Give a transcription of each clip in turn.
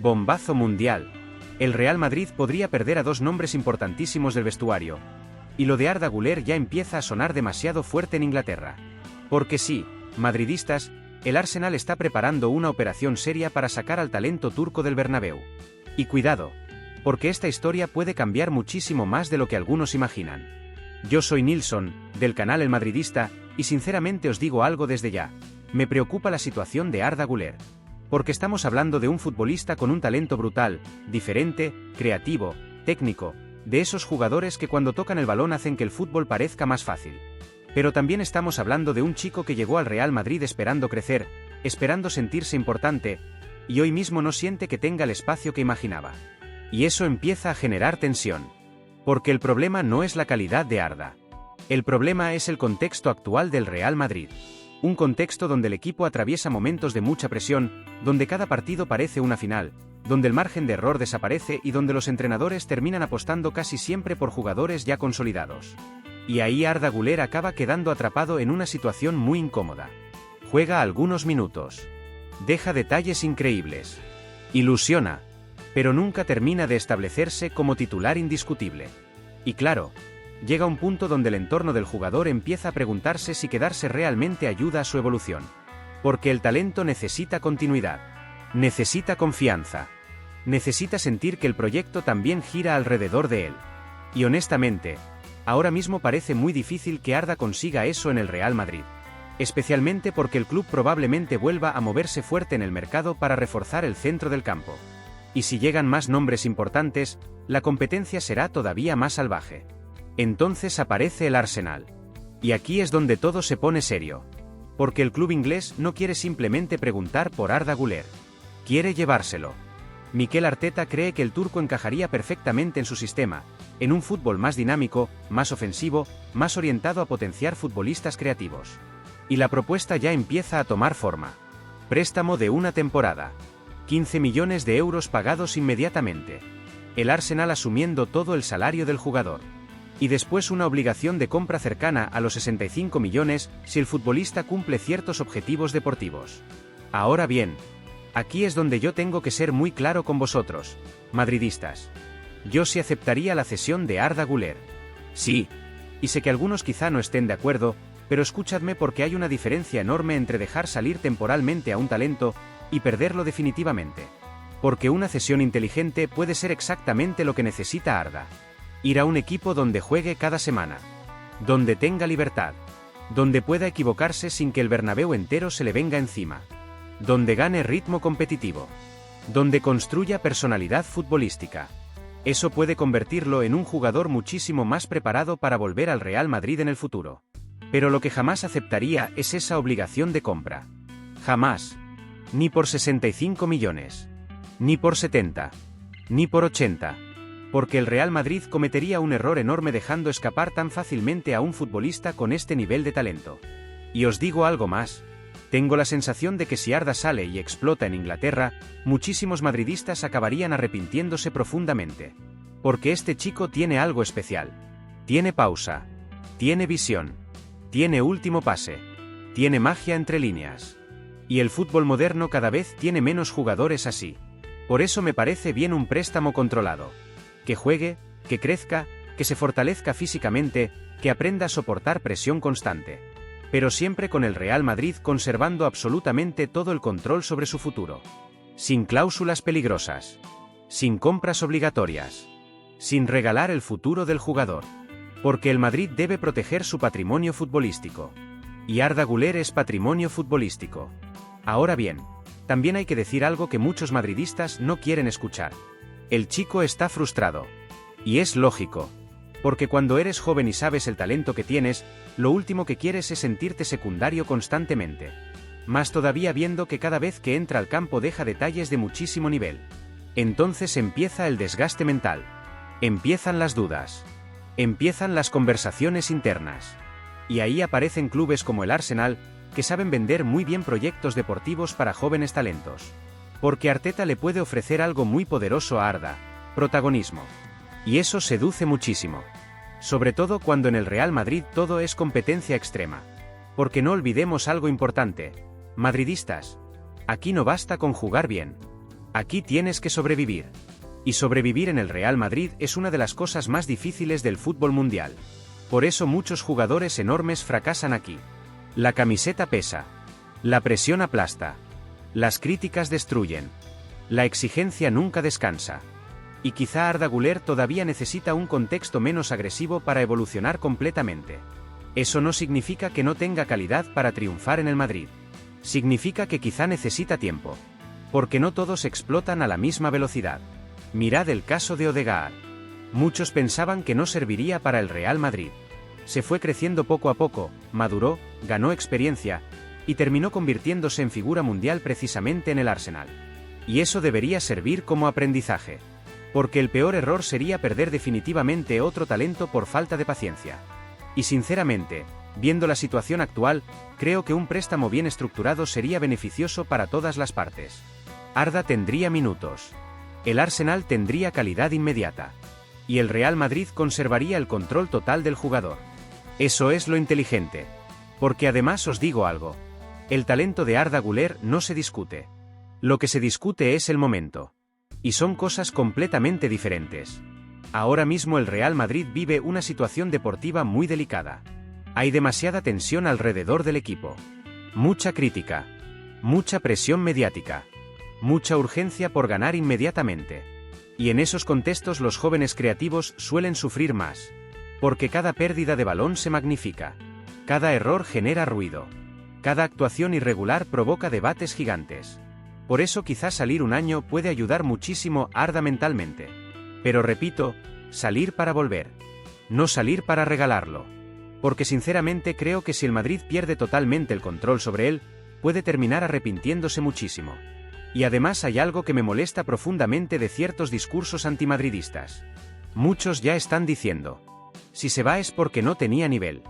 Bombazo mundial. El Real Madrid podría perder a dos nombres importantísimos del vestuario. Y lo de Arda Güler ya empieza a sonar demasiado fuerte en Inglaterra. Porque sí, madridistas, el Arsenal está preparando una operación seria para sacar al talento turco del Bernabéu. Y cuidado, porque esta historia puede cambiar muchísimo más de lo que algunos imaginan. Yo soy Nilsson, del canal El Madridista, y sinceramente os digo algo desde ya. Me preocupa la situación de Arda Güler. Porque estamos hablando de un futbolista con un talento brutal, diferente, creativo, técnico, de esos jugadores que cuando tocan el balón hacen que el fútbol parezca más fácil. Pero también estamos hablando de un chico que llegó al Real Madrid esperando crecer, esperando sentirse importante, y hoy mismo no siente que tenga el espacio que imaginaba. Y eso empieza a generar tensión. Porque el problema no es la calidad de Arda. El problema es el contexto actual del Real Madrid. Un contexto donde el equipo atraviesa momentos de mucha presión, donde cada partido parece una final, donde el margen de error desaparece y donde los entrenadores terminan apostando casi siempre por jugadores ya consolidados. Y ahí Arda Güler acaba quedando atrapado en una situación muy incómoda. Juega algunos minutos. Deja detalles increíbles. Ilusiona. Pero nunca termina de establecerse como titular indiscutible. Y claro, llega un punto donde el entorno del jugador empieza a preguntarse si quedarse realmente ayuda a su evolución. Porque el talento necesita continuidad. Necesita confianza. Necesita sentir que el proyecto también gira alrededor de él. Y honestamente, ahora mismo parece muy difícil que Arda consiga eso en el Real Madrid. Especialmente porque el club probablemente vuelva a moverse fuerte en el mercado para reforzar el centro del campo. Y si llegan más nombres importantes, la competencia será todavía más salvaje. Entonces aparece el Arsenal. Y aquí es donde todo se pone serio. Porque el club inglés no quiere simplemente preguntar por Arda Güler. Quiere llevárselo. Mikel Arteta cree que el turco encajaría perfectamente en su sistema, en un fútbol más dinámico, más ofensivo, más orientado a potenciar futbolistas creativos. Y la propuesta ya empieza a tomar forma. Préstamo de una temporada. 15 millones de euros pagados inmediatamente. El Arsenal asumiendo todo el salario del jugador. Y después una obligación de compra cercana a los 65 millones si el futbolista cumple ciertos objetivos deportivos. Ahora bien, aquí es donde yo tengo que ser muy claro con vosotros, madridistas. Yo sí aceptaría la cesión de Arda Güler. Sí. Y sé que algunos quizá no estén de acuerdo, pero escuchadme porque hay una diferencia enorme entre dejar salir temporalmente a un talento y perderlo definitivamente. Porque una cesión inteligente puede ser exactamente lo que necesita Arda. Ir a un equipo donde juegue cada semana. Donde tenga libertad. Donde pueda equivocarse sin que el Bernabéu entero se le venga encima. Donde gane ritmo competitivo. Donde construya personalidad futbolística. Eso puede convertirlo en un jugador muchísimo más preparado para volver al Real Madrid en el futuro. Pero lo que jamás aceptaría es esa obligación de compra. Jamás. Ni por 65 millones. Ni por 70. Ni por 80. Porque el Real Madrid cometería un error enorme dejando escapar tan fácilmente a un futbolista con este nivel de talento. Y os digo algo más. Tengo la sensación de que si Arda sale y explota en Inglaterra, muchísimos madridistas acabarían arrepintiéndose profundamente. Porque este chico tiene algo especial. Tiene pausa. Tiene visión. Tiene último pase. Tiene magia entre líneas. Y el fútbol moderno cada vez tiene menos jugadores así. Por eso me parece bien un préstamo controlado. Que juegue, que crezca, que se fortalezca físicamente, que aprenda a soportar presión constante. Pero siempre con el Real Madrid conservando absolutamente todo el control sobre su futuro. Sin cláusulas peligrosas. Sin compras obligatorias. Sin regalar el futuro del jugador. Porque el Madrid debe proteger su patrimonio futbolístico. Y Arda Güler es patrimonio futbolístico. Ahora bien, también hay que decir algo que muchos madridistas no quieren escuchar. El chico está frustrado. Y es lógico. Porque cuando eres joven y sabes el talento que tienes, lo último que quieres es sentirte secundario constantemente. Más todavía viendo que cada vez que entra al campo deja detalles de muchísimo nivel. Entonces empieza el desgaste mental. Empiezan las dudas. Empiezan las conversaciones internas. Y ahí aparecen clubes como el Arsenal, que saben vender muy bien proyectos deportivos para jóvenes talentos. Porque Arteta le puede ofrecer algo muy poderoso a Arda: protagonismo. Y eso seduce muchísimo. Sobre todo cuando en el Real Madrid todo es competencia extrema. Porque no olvidemos algo importante, madridistas. Aquí no basta con jugar bien. Aquí tienes que sobrevivir. Y sobrevivir en el Real Madrid es una de las cosas más difíciles del fútbol mundial. Por eso muchos jugadores enormes fracasan aquí. La camiseta pesa. La presión aplasta. Las críticas destruyen. La exigencia nunca descansa. Y quizá Arda Güler todavía necesita un contexto menos agresivo para evolucionar completamente. Eso no significa que no tenga calidad para triunfar en el Madrid. Significa que quizá necesita tiempo. Porque no todos explotan a la misma velocidad. Mirad el caso de Odegaard. Muchos pensaban que no serviría para el Real Madrid. Se fue creciendo poco a poco, maduró, ganó experiencia, y terminó convirtiéndose en figura mundial precisamente en el Arsenal. Y eso debería servir como aprendizaje. Porque el peor error sería perder definitivamente otro talento por falta de paciencia. Y sinceramente, viendo la situación actual, creo que un préstamo bien estructurado sería beneficioso para todas las partes. Arda tendría minutos. El Arsenal tendría calidad inmediata. Y el Real Madrid conservaría el control total del jugador. Eso es lo inteligente. Porque además os digo algo. El talento de Arda Güler no se discute. Lo que se discute es el momento. Y son cosas completamente diferentes. Ahora mismo el Real Madrid vive una situación deportiva muy delicada. Hay demasiada tensión alrededor del equipo. Mucha crítica. Mucha presión mediática. Mucha urgencia por ganar inmediatamente. Y en esos contextos los jóvenes creativos suelen sufrir más. Porque cada pérdida de balón se magnifica. Cada error genera ruido. Cada actuación irregular provoca debates gigantes. Por eso quizás salir un año puede ayudar muchísimo a Arda mentalmente. Pero repito, salir para volver. No salir para regalarlo. Porque sinceramente creo que si el Madrid pierde totalmente el control sobre él, puede terminar arrepintiéndose muchísimo. Y además hay algo que me molesta profundamente de ciertos discursos antimadridistas. Muchos ya están diciendo: si se va es porque no tenía nivel.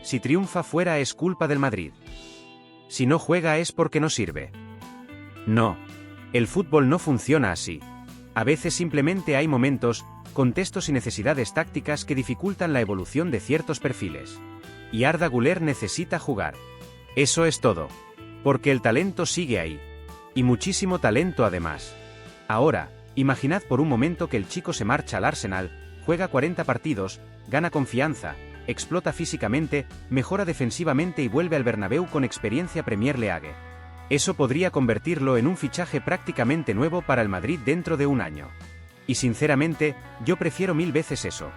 Si triunfa fuera es culpa del Madrid. Si no juega es porque no sirve. No. El fútbol no funciona así. A veces simplemente hay momentos, contextos y necesidades tácticas que dificultan la evolución de ciertos perfiles. Y Arda Güler necesita jugar. Eso es todo. Porque el talento sigue ahí. Y muchísimo talento además. Ahora, imaginad por un momento que el chico se marcha al Arsenal, juega 40 partidos, gana confianza, explota físicamente, mejora defensivamente y vuelve al Bernabéu con experiencia Premier League. Eso podría convertirlo en un fichaje prácticamente nuevo para el Madrid dentro de un año. Y sinceramente, yo prefiero 1000 veces eso.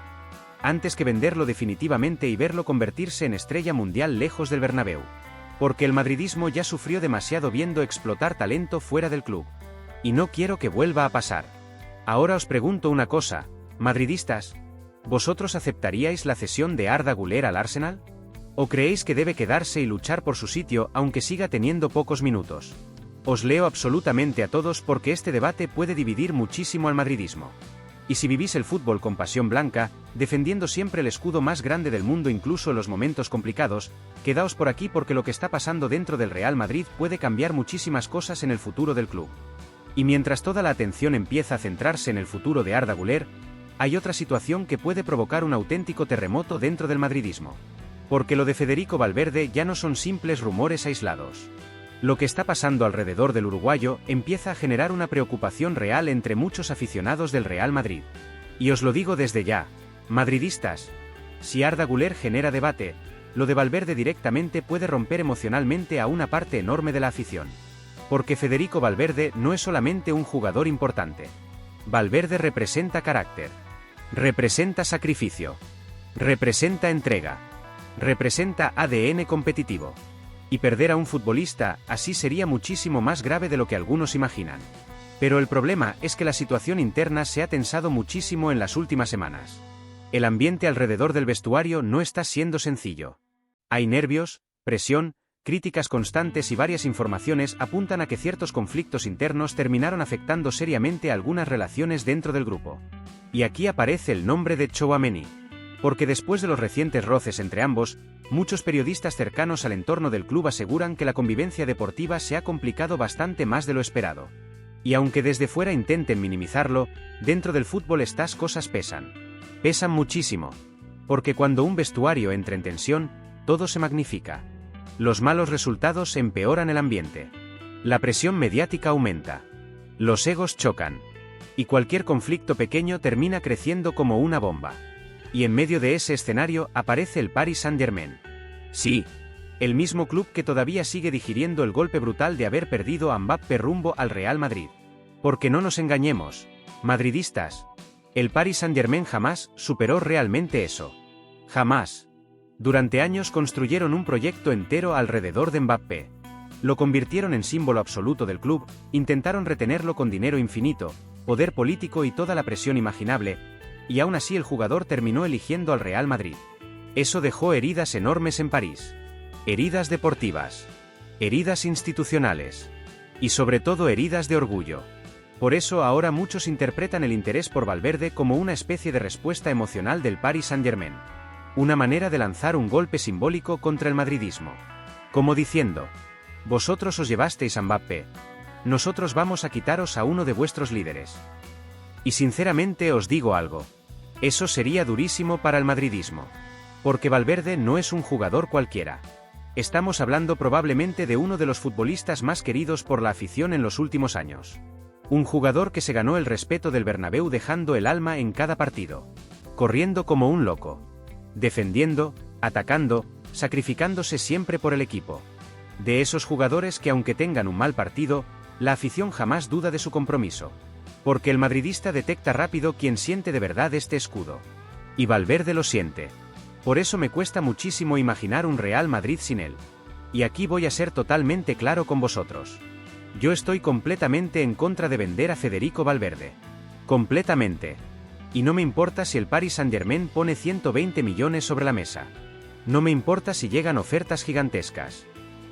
Antes que venderlo definitivamente y verlo convertirse en estrella mundial lejos del Bernabéu. Porque el madridismo ya sufrió demasiado viendo explotar talento fuera del club. Y no quiero que vuelva a pasar. Ahora os pregunto una cosa, madridistas, ¿vosotros aceptaríais la cesión de Arda Güler al Arsenal? ¿O creéis que debe quedarse y luchar por su sitio aunque siga teniendo pocos minutos? Os leo absolutamente a todos porque este debate puede dividir muchísimo al madridismo. Y si vivís el fútbol con pasión blanca, defendiendo siempre el escudo más grande del mundo incluso en los momentos complicados, quedaos por aquí porque lo que está pasando dentro del Real Madrid puede cambiar muchísimas cosas en el futuro del club. Y mientras toda la atención empieza a centrarse en el futuro de Arda Güler, hay otra situación que puede provocar un auténtico terremoto dentro del madridismo. Porque lo de Federico Valverde ya no son simples rumores aislados. Lo que está pasando alrededor del uruguayo empieza a generar una preocupación real entre muchos aficionados del Real Madrid. Y os lo digo desde ya, madridistas, si Arda Güler genera debate, lo de Valverde directamente puede romper emocionalmente a una parte enorme de la afición. Porque Federico Valverde no es solamente un jugador importante. Valverde representa carácter. Representa sacrificio. Representa entrega. Representa ADN competitivo. Y perder a un futbolista así sería muchísimo más grave de lo que algunos imaginan. Pero el problema es que la situación interna se ha tensado muchísimo en las últimas semanas. El ambiente alrededor del vestuario no está siendo sencillo. Hay nervios, presión, críticas constantes y varias informaciones apuntan a que ciertos conflictos internos terminaron afectando seriamente algunas relaciones dentro del grupo. Y aquí aparece el nombre de Tchouaméni. Porque después de los recientes roces entre ambos, muchos periodistas cercanos al entorno del club aseguran que la convivencia deportiva se ha complicado bastante más de lo esperado. Y aunque desde fuera intenten minimizarlo, dentro del fútbol estas cosas pesan. Pesan muchísimo. Porque cuando un vestuario entra en tensión, todo se magnifica. Los malos resultados empeoran el ambiente. La presión mediática aumenta. Los egos chocan. Y cualquier conflicto pequeño termina creciendo como una bomba. Y en medio de ese escenario aparece el Paris Saint-Germain. Sí, el mismo club que todavía sigue digiriendo el golpe brutal de haber perdido a Mbappé rumbo al Real Madrid. Porque no nos engañemos, madridistas, el Paris Saint-Germain jamás superó realmente eso. Jamás. Durante años construyeron un proyecto entero alrededor de Mbappé. Lo convirtieron en símbolo absoluto del club, intentaron retenerlo con dinero infinito, poder político y toda la presión imaginable, y aún así el jugador terminó eligiendo al Real Madrid. Eso dejó heridas enormes en París. Heridas deportivas. Heridas institucionales. Y sobre todo heridas de orgullo. Por eso ahora muchos interpretan el interés por Valverde como una especie de respuesta emocional del Paris Saint-Germain. Una manera de lanzar un golpe simbólico contra el madridismo. Como diciendo: vosotros os llevasteis a Mbappé. Nosotros vamos a quitaros a uno de vuestros líderes. Y sinceramente os digo algo. Eso sería durísimo para el madridismo. Porque Valverde no es un jugador cualquiera. Estamos hablando probablemente de uno de los futbolistas más queridos por la afición en los últimos años. Un jugador que se ganó el respeto del Bernabéu dejando el alma en cada partido. Corriendo como un loco. Defendiendo, atacando, sacrificándose siempre por el equipo. De esos jugadores que aunque tengan un mal partido, la afición jamás duda de su compromiso. Porque el madridista detecta rápido quién siente de verdad este escudo. Y Valverde lo siente. Por eso me cuesta muchísimo imaginar un Real Madrid sin él. Y aquí voy a ser totalmente claro con vosotros. Yo estoy completamente en contra de vender a Federico Valverde. Completamente. Y no me importa si el Paris Saint-Germain pone 120 millones sobre la mesa. No me importa si llegan ofertas gigantescas.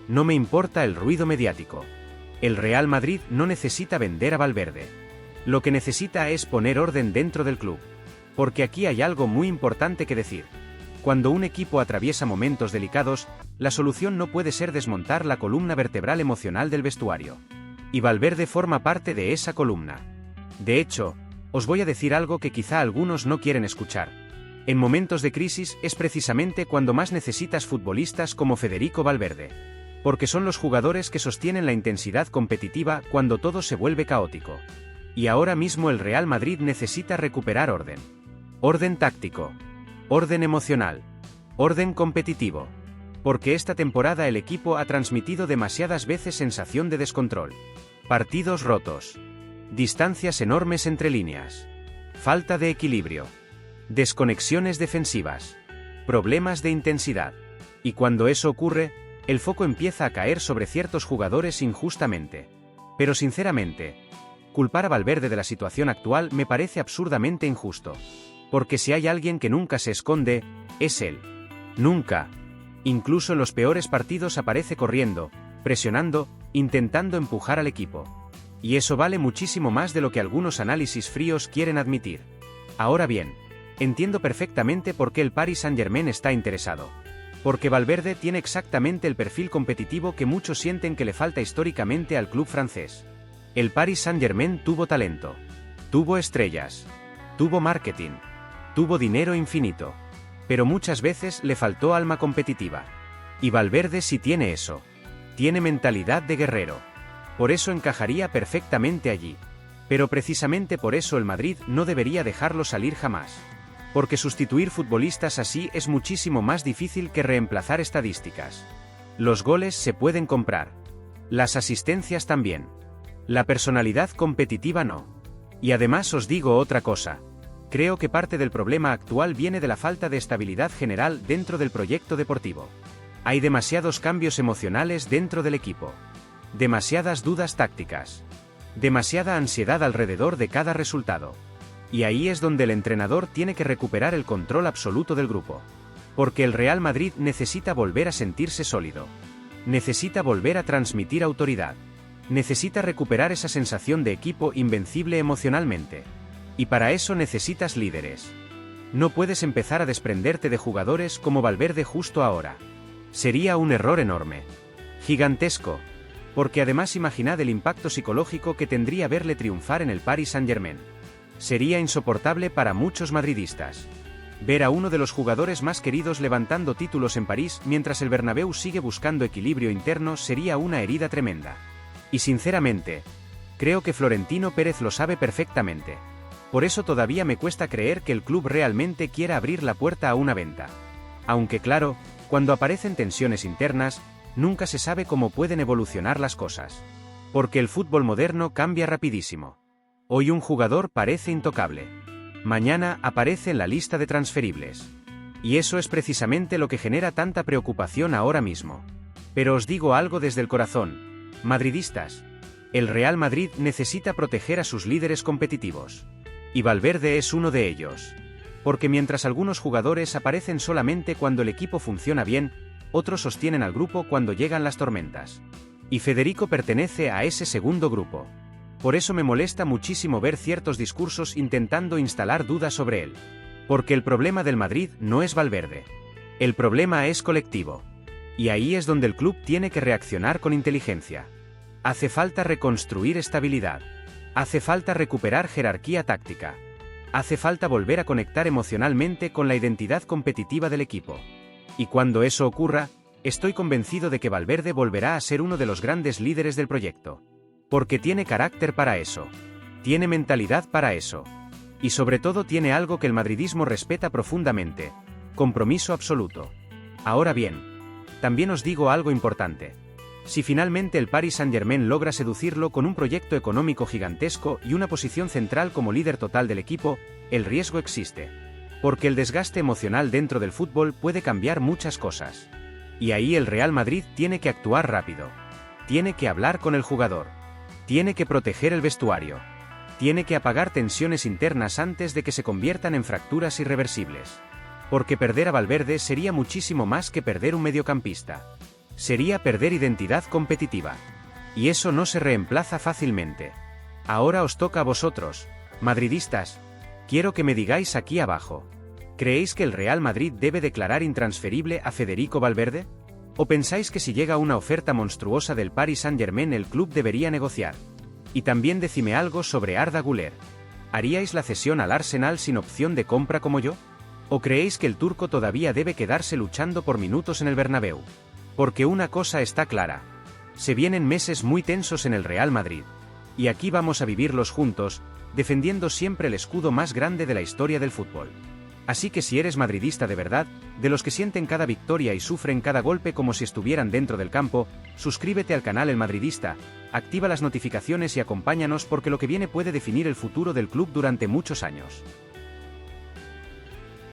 No me importa el ruido mediático. El Real Madrid no necesita vender a Valverde. Lo que necesita es poner orden dentro del club. Porque aquí hay algo muy importante que decir. Cuando un equipo atraviesa momentos delicados, la solución no puede ser desmontar la columna vertebral emocional del vestuario. Y Valverde forma parte de esa columna. De hecho, os voy a decir algo que quizá algunos no quieren escuchar. En momentos de crisis es precisamente cuando más necesitas futbolistas como Federico Valverde. Porque son los jugadores que sostienen la intensidad competitiva cuando todo se vuelve caótico. Y ahora mismo el Real Madrid necesita recuperar orden. Orden táctico. Orden emocional. Orden competitivo. Porque esta temporada el equipo ha transmitido demasiadas veces sensación de descontrol. Partidos rotos. Distancias enormes entre líneas. Falta de equilibrio. Desconexiones defensivas. Problemas de intensidad. Y cuando eso ocurre, el foco empieza a caer sobre ciertos jugadores injustamente. Pero sinceramente, culpar a Valverde de la situación actual me parece absurdamente injusto. Porque si hay alguien que nunca se esconde, es él. Nunca. Incluso en los peores partidos aparece corriendo, presionando, intentando empujar al equipo. Y eso vale muchísimo más de lo que algunos análisis fríos quieren admitir. Ahora bien, entiendo perfectamente por qué el Paris Saint-Germain está interesado. Porque Valverde tiene exactamente el perfil competitivo que muchos sienten que le falta históricamente al club francés. El Paris Saint-Germain tuvo talento. Tuvo estrellas. Tuvo marketing. Tuvo dinero infinito. Pero muchas veces le faltó alma competitiva. Y Valverde sí tiene eso. Tiene mentalidad de guerrero. Por eso encajaría perfectamente allí. Pero precisamente por eso el Madrid no debería dejarlo salir jamás. Porque sustituir futbolistas así es muchísimo más difícil que reemplazar estadísticas. Los goles se pueden comprar. Las asistencias también. La personalidad competitiva no. Y además os digo otra cosa. Creo que parte del problema actual viene de la falta de estabilidad general dentro del proyecto deportivo. Hay demasiados cambios emocionales dentro del equipo. Demasiadas dudas tácticas. Demasiada ansiedad alrededor de cada resultado. Y ahí es donde el entrenador tiene que recuperar el control absoluto del grupo. Porque el Real Madrid necesita volver a sentirse sólido. Necesita volver a transmitir autoridad. Necesita recuperar esa sensación de equipo invencible emocionalmente. Y para eso necesitas líderes. No puedes empezar a desprenderte de jugadores como Valverde justo ahora. Sería un error enorme. Gigantesco. Porque además imaginad el impacto psicológico que tendría verle triunfar en el Paris Saint-Germain. Sería insoportable para muchos madridistas. Ver a uno de los jugadores más queridos levantando títulos en París mientras el Bernabéu sigue buscando equilibrio interno sería una herida tremenda. Y sinceramente, Creo que Florentino Pérez lo sabe perfectamente. Por eso todavía me cuesta creer que el club realmente quiera abrir la puerta a una venta. Aunque claro, cuando aparecen tensiones internas, nunca se sabe cómo pueden evolucionar las cosas. Porque el fútbol moderno cambia rapidísimo. Hoy un jugador parece intocable. Mañana aparece en la lista de transferibles. Y eso es precisamente lo que genera tanta preocupación ahora mismo. Pero os digo algo desde el corazón, madridistas. El Real Madrid necesita proteger a sus líderes competitivos. Y Valverde es uno de ellos. Porque mientras algunos jugadores aparecen solamente cuando el equipo funciona bien, otros sostienen al grupo cuando llegan las tormentas. Y Federico pertenece a ese segundo grupo. Por eso me molesta muchísimo ver ciertos discursos intentando instalar dudas sobre él. Porque el problema del Madrid no es Valverde. El problema es colectivo. Y ahí es donde el club tiene que reaccionar con inteligencia. Hace falta reconstruir estabilidad. Hace falta recuperar jerarquía táctica. Hace falta volver a conectar emocionalmente con la identidad competitiva del equipo. Y cuando eso ocurra, estoy convencido de que Valverde volverá a ser uno de los grandes líderes del proyecto. Porque tiene carácter para eso. Tiene mentalidad para eso. Y sobre todo tiene algo que el madridismo respeta profundamente: compromiso absoluto. Ahora bien, también os digo algo importante. Si finalmente el Paris Saint-Germain logra seducirlo con un proyecto económico gigantesco y una posición central como líder total del equipo, el riesgo existe. Porque el desgaste emocional dentro del fútbol puede cambiar muchas cosas. Y ahí el Real Madrid tiene que actuar rápido. Tiene que hablar con el jugador. Tiene que proteger el vestuario. Tiene que apagar tensiones internas antes de que se conviertan en fracturas irreversibles. Porque perder a Valverde sería muchísimo más que perder un mediocampista. Sería perder identidad competitiva. Y eso no se reemplaza fácilmente. Ahora os toca a vosotros, madridistas. Quiero que me digáis aquí abajo. ¿Creéis que el Real Madrid debe declarar intransferible a Federico Valverde? ¿O pensáis que si llega una oferta monstruosa del Paris Saint-Germain el club debería negociar? Y también decime algo sobre Arda Güler. ¿Haríais la cesión al Arsenal sin opción de compra como yo? ¿O creéis que el turco todavía debe quedarse luchando por minutos en el Bernabéu? Porque una cosa está clara. Se vienen meses muy tensos en el Real Madrid. Y aquí vamos a vivirlos juntos, defendiendo siempre el escudo más grande de la historia del fútbol. Así que si eres madridista de verdad, de los que sienten cada victoria y sufren cada golpe como si estuvieran dentro del campo, suscríbete al canal El Madridista, activa las notificaciones y acompáñanos porque lo que viene puede definir el futuro del club durante muchos años.